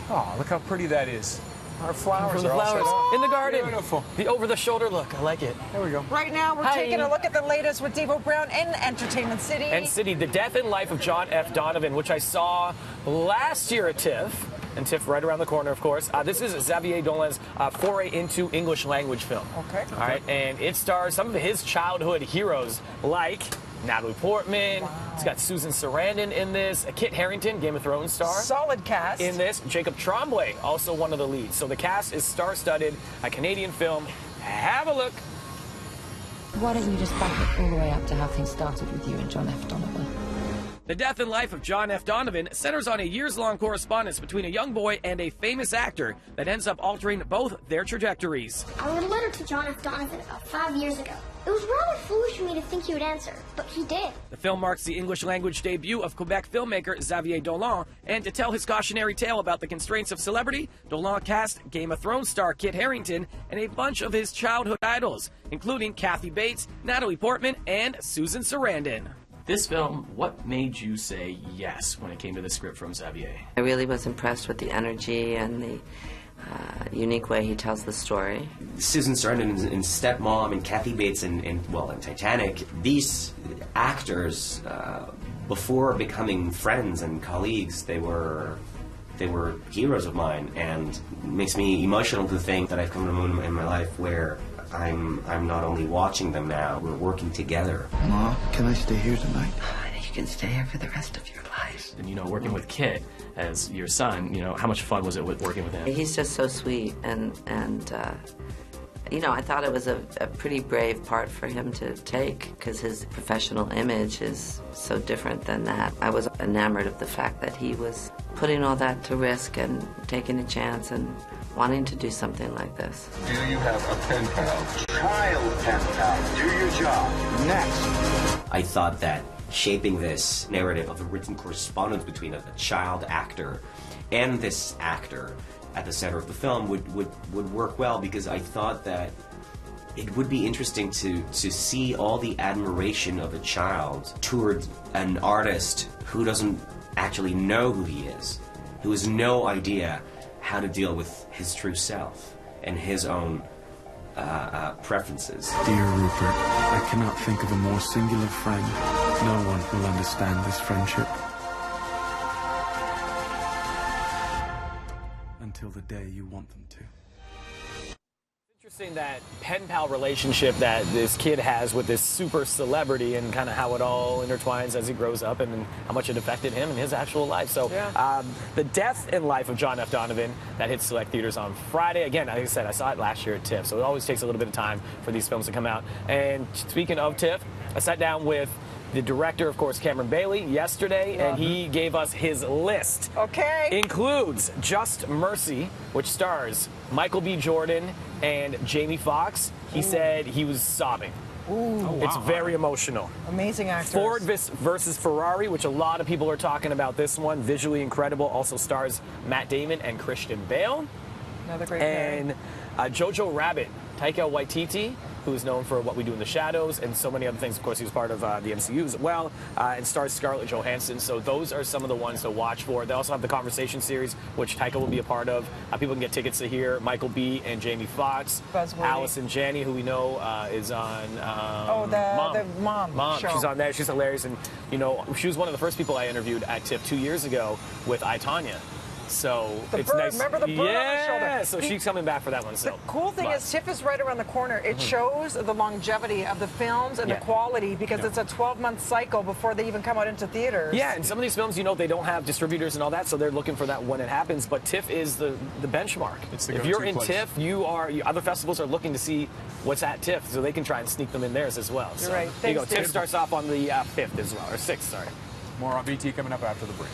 Oh, look how pretty that is. Our flowers From the are all flowers set up. in the garden. Beautiful. The over-the-shoulder look. I like it. There we go. Right now, we're taking a look at the latest with Devo Brown in Entertainment City. And City, the death and life of John F. Donovan, which I saw last year at TIFF. And TIFF right around the corner, of course. This is Xavier Dolan's foray into English language film. Okay. All right, and it stars some of his childhood heroes like Natalie Portman. Wow. It's got Susan Sarandon in this. Kit Harington, Game of Thrones star. Solid cast. In this. Jacob Tremblay, also one of the leads. So the cast is star-studded, a Canadian film. Have a look. Why don't you just back it all the way up to how things started with you and John F. Donovan? The death and life of John F. Donovan centers on a years-long correspondence between a young boy and a famous actor that ends up altering both their trajectories. I wrote a letter to John F. Donovan about 5 years ago. It was rather foolish for me to think he would answer, but he did. The film marks the English language debut of Quebec filmmaker Xavier Dolan, and to tell his cautionary tale about the constraints of celebrity, Dolan cast Game of Thrones star Kit Harington and a bunch of his childhood idols, including Kathy Bates, Natalie Portman, and Susan Sarandon. This film, what made you say yes when it came to the script from Xavier? I really was impressed with the energy and the unique way he tells the story. Susan Sarandon and Stepmom and Kathy Bates and Titanic, these actors, before becoming friends and colleagues, they were heroes of mine, and it makes me emotional to think that I've come to a moment in my life where I'm not only watching them now, we're working together. Ma, can I stay here tonight? You can stay here for the rest of your life. And, working with Kit as your son, how much fun was it working with him? He's just so sweet, and I thought it was a pretty brave part for him to take, because his professional image is so different than that. I was enamored of the fact that he was putting all that to risk and taking a chance and wanting to do something like this. Do you have a pen pal? Child pen pal. Do your job. Next. I thought that shaping this narrative of a written correspondence between a child actor and this actor at the center of the film would work well, because I thought that it would be interesting to see all the admiration of a child toward an artist who doesn't actually know who he is, who has no idea how to deal with his true self and his own preferences. Dear Rupert, I cannot think of a more singular friend. No one will understand this friendship. Until the day you want them to. Interesting, that pen pal relationship that this kid has with this super celebrity, and kind of how it all intertwines as he grows up, and how much it affected him in his actual life. So the death and life of John F. Donovan, that hits select theaters on Friday. Again, like I said, I saw it last year at TIFF, so it always takes a little bit of time for these films to come out. And speaking of TIFF, I sat down with the director, of course, Cameron Bailey, yesterday, and he gave us his list. Okay. Includes Just Mercy, which stars Michael B. Jordan and Jamie Foxx. He said he was sobbing. Ooh. Oh, wow. It's very emotional. Amazing actors. Ford versus Ferrari, which a lot of people are talking about this one. Visually incredible. Also stars Matt Damon and Christian Bale. Another great And Jojo Rabbit, Taika Waititi, who is known for What We Do in the Shadows and so many other things. Of course, he was part of the MCU as well, and stars Scarlett Johansson. So those are some of the ones to watch for. They also have the Conversation series, which Taika will be a part of. People can get tickets to hear Michael B. and Jamie Foxx. Allison Janney, who we know is on the Mom show. She's on there. She's hilarious. And, she was one of the first people I interviewed at TIFF 2 years ago with I, Tonya. So it's nice. Remember the bird on the shoulder? So she's coming back for that one. So the cool thing is TIFF is right around the corner. It shows the longevity of the films and the quality, because it's a 12-month cycle before they even come out into theaters. Yeah, and some of these films, they don't have distributors and all that, so they're looking for that when it happens. But TIFF is the benchmark. It's the if you're in place. TIFF, other festivals are looking to see what's at TIFF, so they can try and sneak them in theirs as well. You're so right. There you go. Thanks, TIFF starts off on the 5th as well, or 6th, sorry. More on BT coming up after the break.